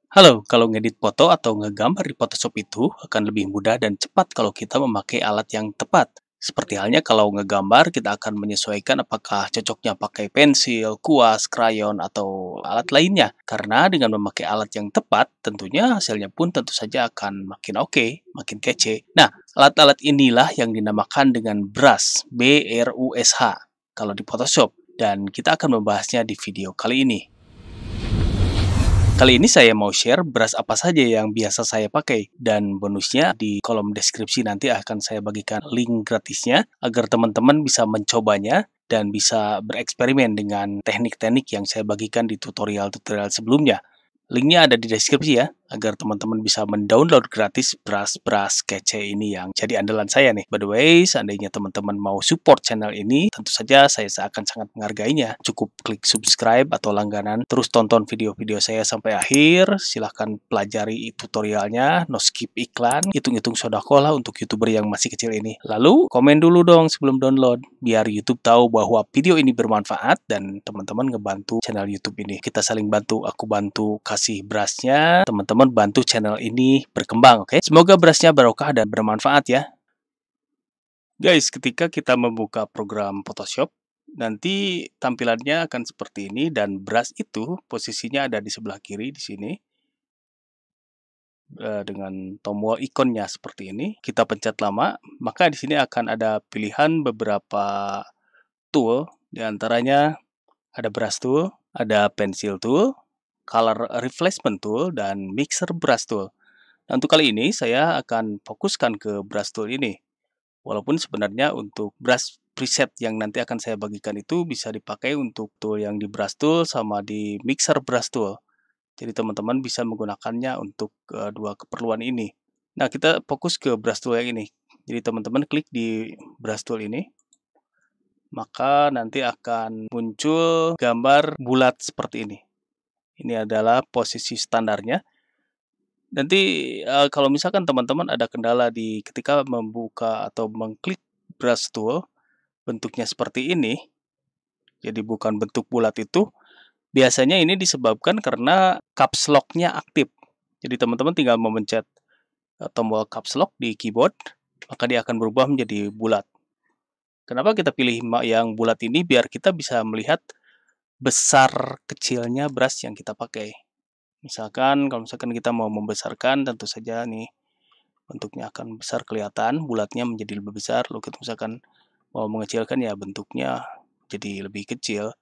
Halo, kalau ngedit foto atau ngegambar di Photoshop itu akan lebih mudah dan cepat kalau kita memakai alat yang tepat. Seperti halnya kalau ngegambar, kita akan menyesuaikan apakah cocoknya pakai pensil, kuas, krayon, atau alat lainnya. Karena dengan memakai alat yang tepat, tentunya hasilnya pun tentu saja akan makin oke, makin kece. Nah, alat-alat inilah yang dinamakan dengan brush, B-R-U-S-H, kalau di Photoshop. Dan kita akan membahasnya di video kali ini. Kali ini saya mau share brush apa saja yang biasa saya pakai dan bonusnya di kolom deskripsi nanti akan saya bagikan link gratisnya agar teman-teman bisa mencobanya dan bisa bereksperimen dengan teknik-teknik yang saya bagikan di tutorial-tutorial sebelumnya. Linknya ada di deskripsi ya, agar teman-teman bisa mendownload gratis brush-brush kece ini yang jadi andalan saya nih. By the way, seandainya teman-teman mau support channel ini, tentu saja saya akan sangat menghargainya. Cukup klik subscribe atau langganan, terus tonton video-video saya sampai akhir. Silahkan pelajari tutorialnya, no skip iklan, hitung-hitung sodako lah untuk YouTuber yang masih kecil ini. Lalu, komen dulu dong sebelum download, biar YouTube tahu bahwa video ini bermanfaat dan teman-teman ngebantu channel YouTube ini. Kita saling bantu, aku bantu kasih brushnya, teman-teman bantu channel ini berkembang, oke? Semoga brushnya barokah dan bermanfaat ya. Guys, ketika kita membuka program Photoshop, nanti tampilannya akan seperti ini dan brush itu posisinya ada di sebelah kiri di sini dengan tombol ikonnya seperti ini. Kita pencet lama, maka di sini akan ada pilihan beberapa tool, di antaranya ada brush tool, ada pencil tool, color replacement tool, dan mixer brush tool. Nah, untuk kali ini saya akan fokuskan ke brush tool ini. Walaupun sebenarnya untuk brush preset yang nanti akan saya bagikan itu bisa dipakai untuk tool yang di brush tool sama di mixer brush tool. Jadi teman-teman bisa menggunakannya untuk dua keperluan ini. Nah, kita fokus ke brush tool yang ini. Jadi teman-teman klik di brush tool ini, maka nanti akan muncul gambar bulat seperti ini. Ini adalah posisi standarnya. Nanti kalau misalkan teman-teman ada kendala di ketika membuka atau mengklik brush tool, bentuknya seperti ini, jadi bukan bentuk bulat itu, biasanya ini disebabkan karena caps lock-nya aktif. Jadi teman-teman tinggal memencet tombol caps lock di keyboard, maka dia akan berubah menjadi bulat. Kenapa kita pilih yang bulat ini? Biar kita bisa melihat besar kecilnya brush yang kita pakai. Misalkan kalau misalkan kita mau membesarkan, tentu saja nih bentuknya akan besar kelihatan, bulatnya menjadi lebih besar. Lalu kita misalkan mau mengecilkan ya bentuknya jadi lebih kecil.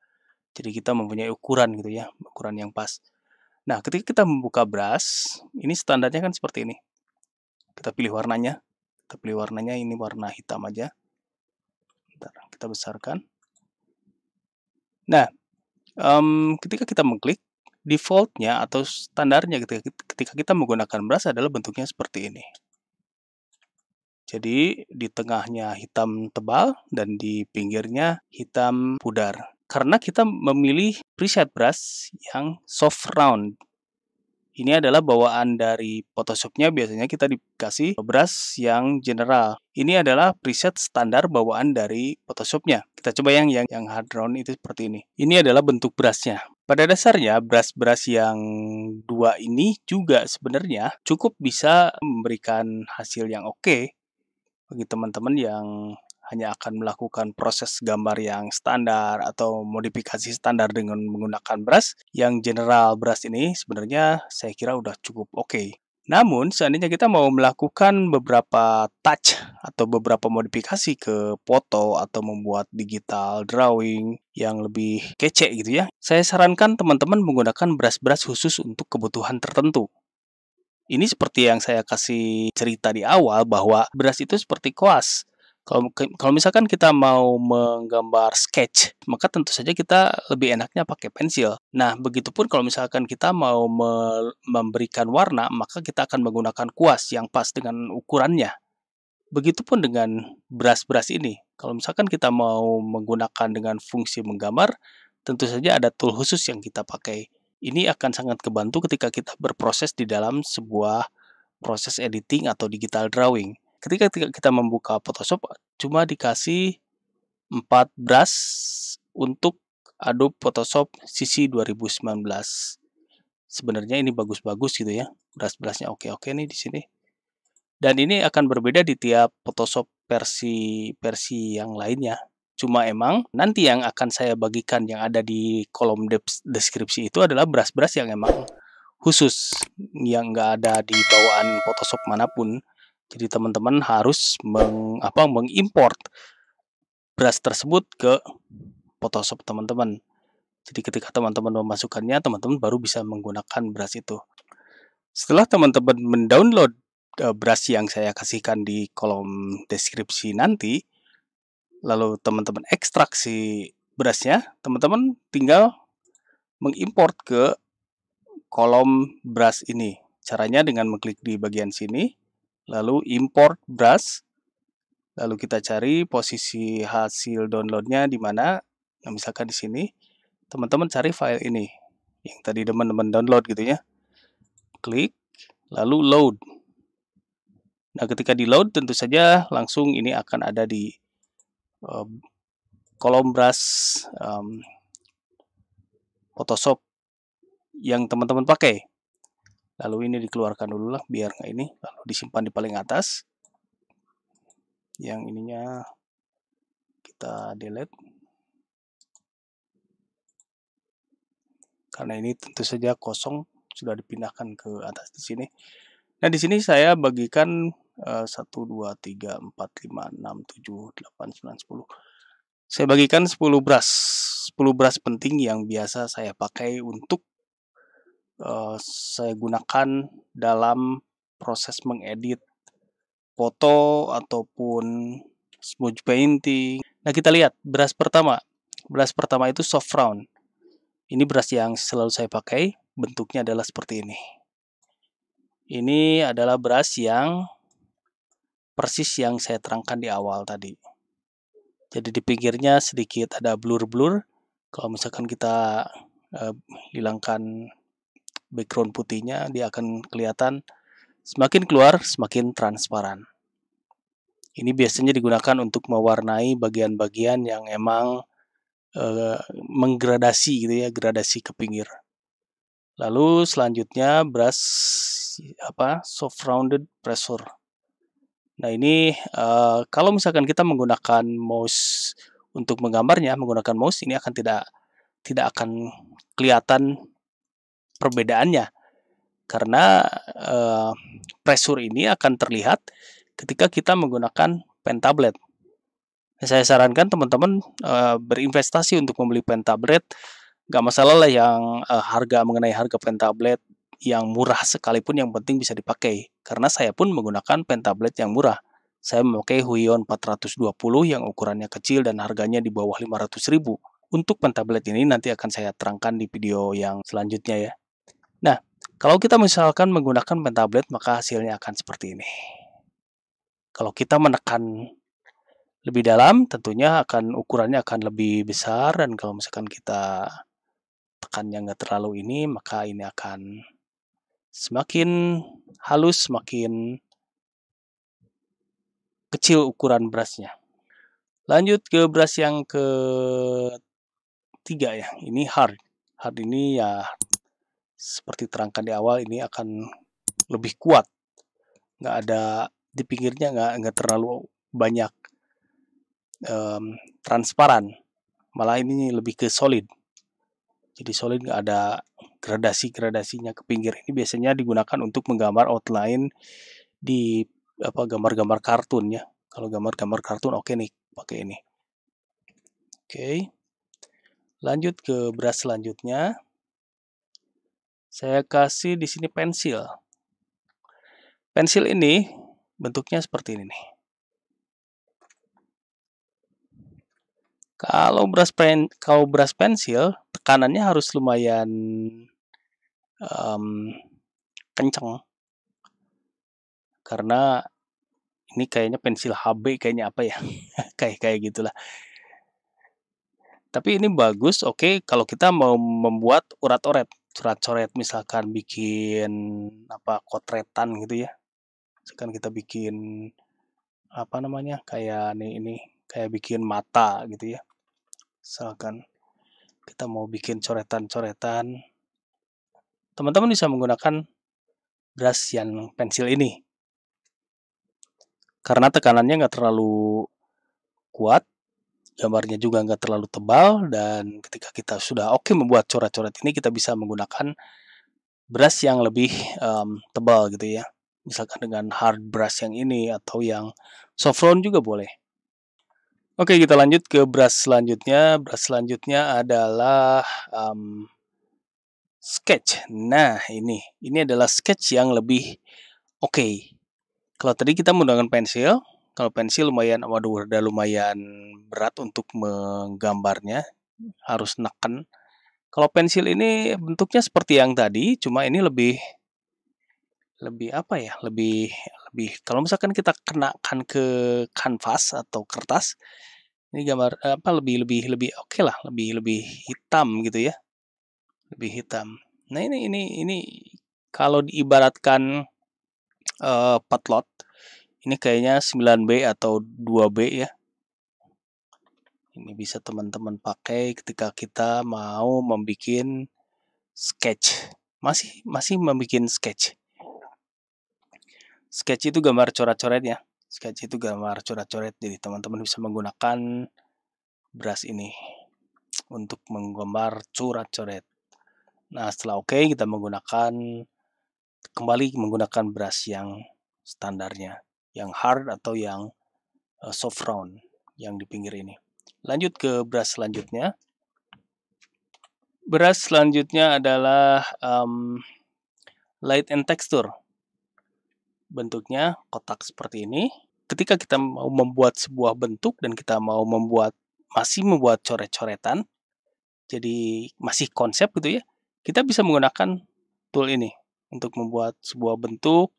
Jadi kita mempunyai ukuran gitu ya, ukuran yang pas. Nah, ketika kita membuka brush, ini standarnya kan seperti ini. Kita pilih warnanya. Kita pilih warnanya, ini warna hitam aja. Bentar, kita besarkan. Nah, ketika kita mengklik, defaultnya atau standarnya ketika kita menggunakan brush adalah bentuknya seperti ini. Jadi di tengahnya hitam tebal dan di pinggirnya hitam pudar. Karena kita memilih preset brush yang soft round. Ini adalah bawaan dari Photoshop-nya, biasanya kita dikasih brush yang general. Ini adalah preset standar bawaan dari Photoshop-nya. Kita coba yang hard round itu seperti ini. Ini adalah bentuk brush-nya. Pada dasarnya brush-brush yang dua ini juga sebenarnya cukup bisa memberikan hasil yang oke bagi teman-teman yang hanya akan melakukan proses gambar yang standar atau modifikasi standar dengan menggunakan brush. Yang general brush ini sebenarnya saya kira udah cukup oke. Namun seandainya kita mau melakukan beberapa touch atau beberapa modifikasi ke foto atau membuat digital drawing yang lebih kece gitu ya, saya sarankan teman-teman menggunakan brush-brush khusus untuk kebutuhan tertentu. Ini seperti yang saya kasih cerita di awal bahwa brush itu seperti kuas. Kalau misalkan kita mau menggambar sketch, maka tentu saja kita lebih enaknya pakai pensil. Nah, begitupun kalau misalkan kita mau memberikan warna, maka kita akan menggunakan kuas yang pas dengan ukurannya. Begitupun dengan brush-brush ini. Kalau misalkan kita mau menggunakan dengan fungsi menggambar, tentu saja ada tool khusus yang kita pakai. Ini akan sangat kebantu ketika kita berproses di dalam sebuah proses editing atau digital drawing. Ketika kita membuka Photoshop, cuma dikasih 4 brush untuk Adobe Photoshop CC 2019. sebenarnya ini bagus-bagus gitu ya. Brush-brushnya oke-oke nih di sini. Dan ini akan berbeda di tiap Photoshop versi yang lainnya. Cuma emang nanti yang akan saya bagikan yang ada di kolom deskripsi itu adalah brush-brush yang emang khusus, yang nggak ada di bawaan Photoshop manapun. Jadi teman-teman harus mengimport brush tersebut ke Photoshop teman-teman. Jadi ketika teman-teman memasukkannya, teman-teman baru bisa menggunakan brush itu. Setelah teman-teman mendownload brush yang saya kasihkan di kolom deskripsi nanti, lalu teman-teman ekstrak si brushnya, teman-teman tinggal mengimport ke kolom brush ini. Caranya dengan mengklik di bagian sini, lalu import brush, lalu kita cari posisi hasil downloadnya di mana. Nah, misalkan di sini, teman-teman cari file ini yang tadi teman-teman download gitu ya. Klik, lalu load. Nah, ketika di load tentu saja langsung ini akan ada di kolom brush Photoshop yang teman-teman pakai. Lalu ini dikeluarkan dulu lah biar nggak ini, lalu disimpan di paling atas. Yang ininya kita delete. Karena ini tentu saja kosong, sudah dipindahkan ke atas di sini. Nah, di sini saya bagikan 1, 2, 3, 4, 5, 6, 7, 8, 9, 10. Saya bagikan 10 brush. 10 brush penting yang biasa saya pakai untuk saya gunakan dalam proses mengedit foto ataupun smudge painting. Nah, kita lihat brush pertama. Brush pertama itu soft round. Ini brush yang selalu saya pakai, bentuknya adalah seperti ini. Ini adalah brush yang persis yang saya terangkan di awal tadi. Jadi di pinggirnya sedikit ada blur-blur. Kalau misalkan kita hilangkan background putihnya, dia akan kelihatan semakin keluar, semakin transparan. Ini biasanya digunakan untuk mewarnai bagian-bagian yang emang menggradasi gitu ya, gradasi ke pinggir. Lalu selanjutnya brush soft rounded pressure. Nah, ini kalau misalkan kita menggunakan mouse untuk menggambarnya, menggunakan mouse ini akan tidak akan kelihatan perbedaannya, karena pressure ini akan terlihat ketika kita menggunakan pen tablet. Saya sarankan teman-teman berinvestasi untuk membeli pen tablet. Gak masalah lah yang mengenai harga pen tablet yang murah sekalipun, yang penting bisa dipakai. Karena saya pun menggunakan pen tablet yang murah. Saya memakai Huion 420 yang ukurannya kecil dan harganya di bawah 500.000. Untuk pen tablet ini nanti akan saya terangkan di video yang selanjutnya ya. Nah, kalau kita misalkan menggunakan pen tablet, maka hasilnya akan seperti ini. Kalau kita menekan lebih dalam, tentunya ukurannya akan lebih besar, dan kalau misalkan kita tekannya nggak terlalu ini, maka ini akan semakin halus, semakin kecil ukuran brushnya. Lanjut ke brush yang ketiga ya, ini hard. Hard ini ya seperti terangkan di awal, ini akan lebih kuat. Nggak ada di pinggirnya, nggak terlalu banyak transparan. Malah ini lebih ke solid. Jadi solid, nggak ada gradasi-gradasinya ke pinggir. Ini biasanya digunakan untuk menggambar outline di gambar-gambar kartun ya. Kalau gambar-gambar kartun oke nih pakai ini. Oke. Lanjut ke brush selanjutnya. Saya kasih di sini pensil. Pensil ini bentuknya seperti ini nih. Kalau brush pensil, tekanannya harus lumayan kencang. Karena ini kayaknya pensil HB, kayaknya apa ya? kayak gitulah. Tapi ini bagus, oke, kalau kita mau membuat urat-urat, coret-coret, misalkan bikin kotretan gitu ya. Misalkan kita bikin kayak ini kayak bikin mata gitu ya. Misalkan kita mau bikin coretan-coretan, teman-teman bisa menggunakan brush yang pensil ini. Karena tekanannya nggak terlalu kuat, gambarnya juga nggak terlalu tebal, dan ketika kita sudah oke membuat coret-coret ini, kita bisa menggunakan brush yang lebih tebal gitu ya. Misalkan dengan hard brush yang ini atau yang soft round juga boleh. Oke, kita lanjut ke brush selanjutnya. Brush selanjutnya adalah sketch. Nah, ini adalah sketch yang lebih oke. Kalau tadi kita menggunakan pensil, kalau pensil lumayan, waduh, udah lumayan berat untuk menggambarnya, harus neken. Kalau pensil ini bentuknya seperti yang tadi, cuma ini lebih apa ya? Lebih kalau misalkan kita kenakan ke kanvas atau kertas, ini gambar apa lebih oke lah, lebih hitam gitu ya, lebih hitam. Nah, ini kalau diibaratkan potlot, ini kayaknya 9B atau 2B ya. Ini bisa teman-teman pakai ketika kita mau membuat sketch. Masih membuat sketch. Sketch itu gambar coret-coret ya. Sketch itu gambar coret-coret. Jadi teman-teman bisa menggunakan brush ini untuk menggambar coret-coret. Nah, setelah oke, kita kembali menggunakan brush yang standarnya, yang hard atau yang soft round yang di pinggir ini. Lanjut ke brush selanjutnya. Brush selanjutnya adalah light and texture. Bentuknya kotak seperti ini. Ketika kita mau membuat sebuah bentuk dan kita mau masih membuat coret-coretan, jadi masih konsep gitu ya, kita bisa menggunakan tool ini untuk membuat sebuah bentuk.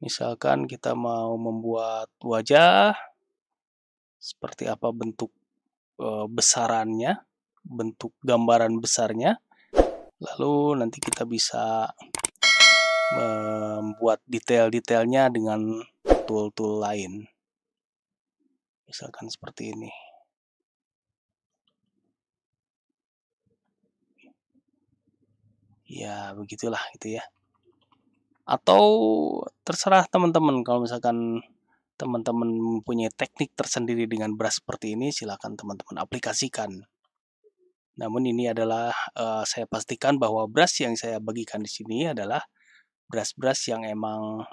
Misalkan kita mau membuat wajah, seperti apa bentuk besarannya, bentuk gambaran besarnya, lalu nanti kita bisa membuat detail-detailnya dengan tool-tool lain. Misalkan seperti ini. Ya, begitulah gitu ya. Atau terserah teman-teman, kalau misalkan teman-teman mempunyai teknik tersendiri dengan brush seperti ini, silakan teman-teman aplikasikan. Namun ini adalah saya pastikan bahwa brush yang saya bagikan di sini adalah brush-brush yang emang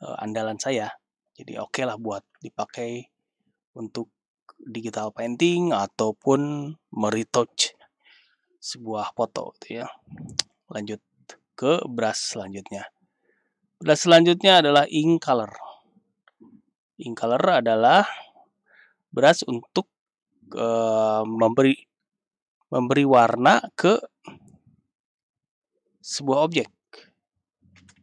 andalan saya. Jadi oke lah buat dipakai untuk digital painting ataupun meretouch sebuah foto gitu ya. Lanjut ke brush selanjutnya. Brush selanjutnya adalah ink color. Ink color adalah brush untuk memberi warna ke sebuah objek.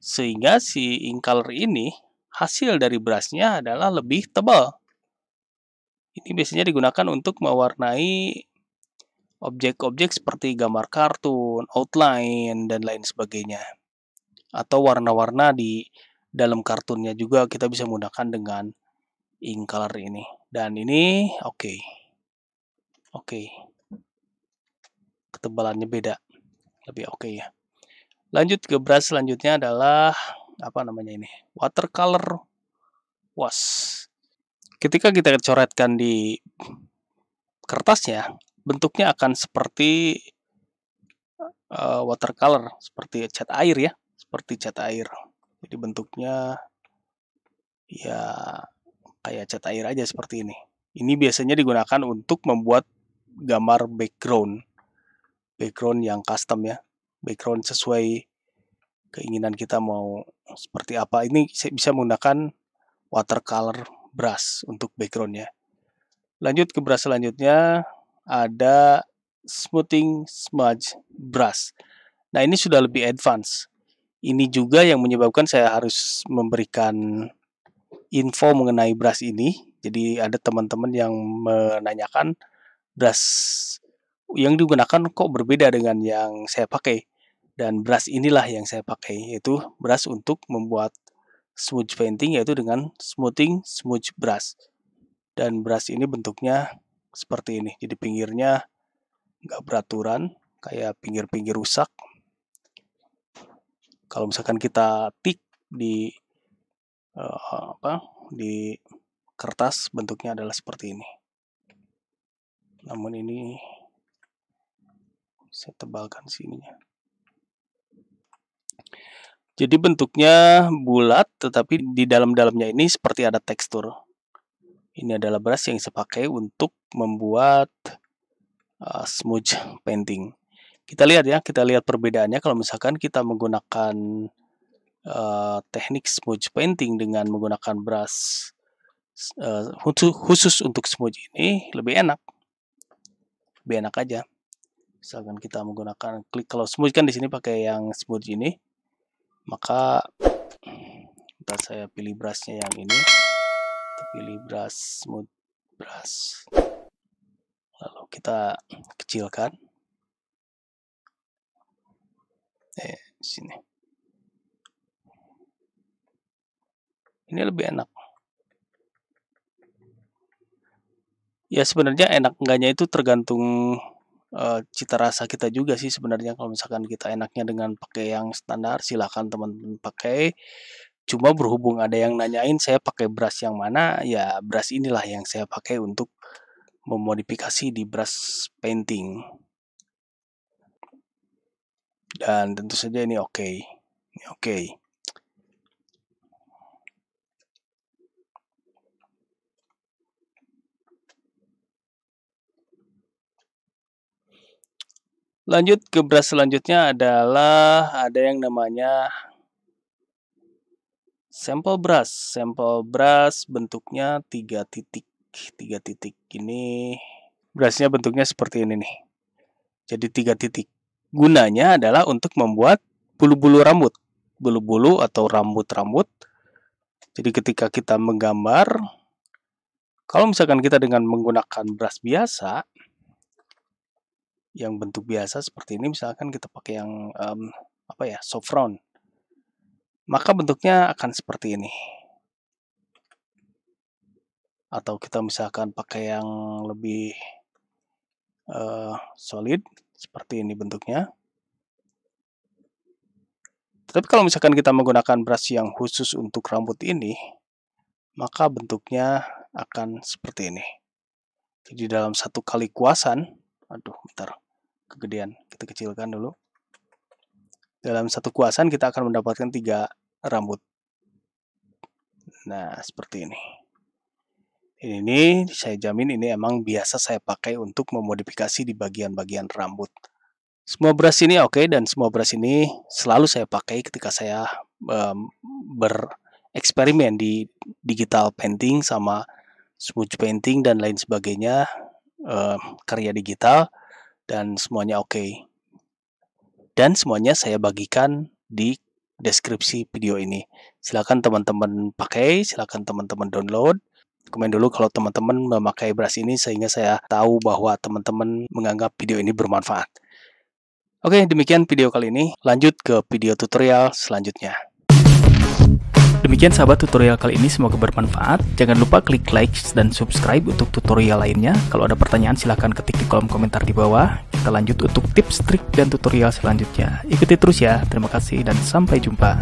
Sehingga si ink color ini, hasil dari brushnya adalah lebih tebal. Ini biasanya digunakan untuk mewarnai objek-objek seperti gambar kartun, outline, dan lain sebagainya. Atau warna-warna di dalam kartunnya juga kita bisa menggunakan dengan ink color ini. Dan ini oke. Ketebalannya beda. Lebih oke ya. Lanjut ke brush selanjutnya adalah apa namanya ini? Watercolor wash. Ketika kita coretkan di kertasnya, bentuknya akan seperti watercolor, seperti cat air ya, seperti cat air. Jadi bentuknya ya kayak cat air aja seperti ini. Ini biasanya digunakan untuk membuat gambar background yang custom ya, background sesuai keinginan kita mau seperti apa. Ini bisa menggunakan watercolor brush untuk backgroundnya. Lanjut ke brush selanjutnya, ada smoothing smudge brush. Nah, ini sudah lebih advance. Ini juga yang menyebabkan saya harus memberikan info mengenai brush ini. Jadi ada teman-teman yang menanyakan brush yang digunakan kok berbeda dengan yang saya pakai. Dan brush inilah yang saya pakai, yaitu brush untuk membuat smudge painting, yaitu dengan smoothing smudge brush. Dan brush ini bentuknya seperti ini. Jadi pinggirnya nggak beraturan, kayak pinggir-pinggir rusak. Kalau misalkan kita tik di di kertas, bentuknya adalah seperti ini. Namun ini saya tebalkan sininya. Jadi bentuknya bulat, tetapi di dalam-dalamnya ini seperti ada tekstur. Ini adalah brush yang saya pakai untuk membuat smudge painting. Kita lihat perbedaannya kalau misalkan kita menggunakan teknik smudge painting dengan menggunakan brush khusus untuk smudge ini lebih enak aja. Misalkan kita menggunakan klik, kalau smudge kan di sini pakai yang smudge ini, maka kita saya pilih brushnya yang ini, kita pilih brush smooth brush, lalu kita kecilkan sini. Ini lebih enak. Ya sebenarnya enak enggaknya itu tergantung cita rasa kita juga sih sebenarnya. Kalau misalkan kita enaknya dengan pakai yang standar, silakan teman-teman pakai. Cuma berhubung ada yang nanyain saya pakai brush yang mana, ya brush inilah yang saya pakai untuk memodifikasi di brush painting. Dan tentu saja ini oke. Ini oke. Lanjut ke brush selanjutnya adalah ada yang namanya sample brush. Sample brush bentuknya 3 titik. 3 titik ini brushnya bentuknya seperti ini nih. Jadi 3 titik. Gunanya adalah untuk membuat bulu-bulu rambut. Bulu-bulu atau rambut-rambut. Jadi ketika kita menggambar, kalau misalkan kita dengan menggunakan brush biasa, yang bentuk biasa seperti ini, misalkan kita pakai yang soft round, maka bentuknya akan seperti ini. Atau kita misalkan pakai yang lebih solid, seperti ini bentuknya. Tapi kalau misalkan kita menggunakan brush yang khusus untuk rambut ini, maka bentuknya akan seperti ini. Jadi dalam satu kali kuasan, bentar, kegedean, kita kecilkan dulu. Dalam satu kuasan kita akan mendapatkan 3 rambut. Nah, seperti ini. Ini saya jamin ini emang biasa saya pakai untuk memodifikasi di bagian-bagian rambut. Semua brush ini oke, dan semua brush ini selalu saya pakai ketika saya bereksperimen di digital painting sama smudge painting dan lain sebagainya, karya digital, dan semuanya oke. Dan semuanya saya bagikan di deskripsi video ini. Silakan teman-teman pakai, silakan teman-teman download. Komen dulu kalau teman-teman memakai brush ini sehingga saya tahu bahwa teman-teman menganggap video ini bermanfaat. Oke, demikian video kali ini. Lanjut ke video tutorial selanjutnya. Demikian sahabat tutorial kali ini, semoga bermanfaat. Jangan lupa klik like dan subscribe untuk tutorial lainnya. Kalau ada pertanyaan silahkan ketik di kolom komentar di bawah. Kita lanjut untuk tips, trik, dan tutorial selanjutnya. Ikuti terus ya. Terima kasih dan sampai jumpa.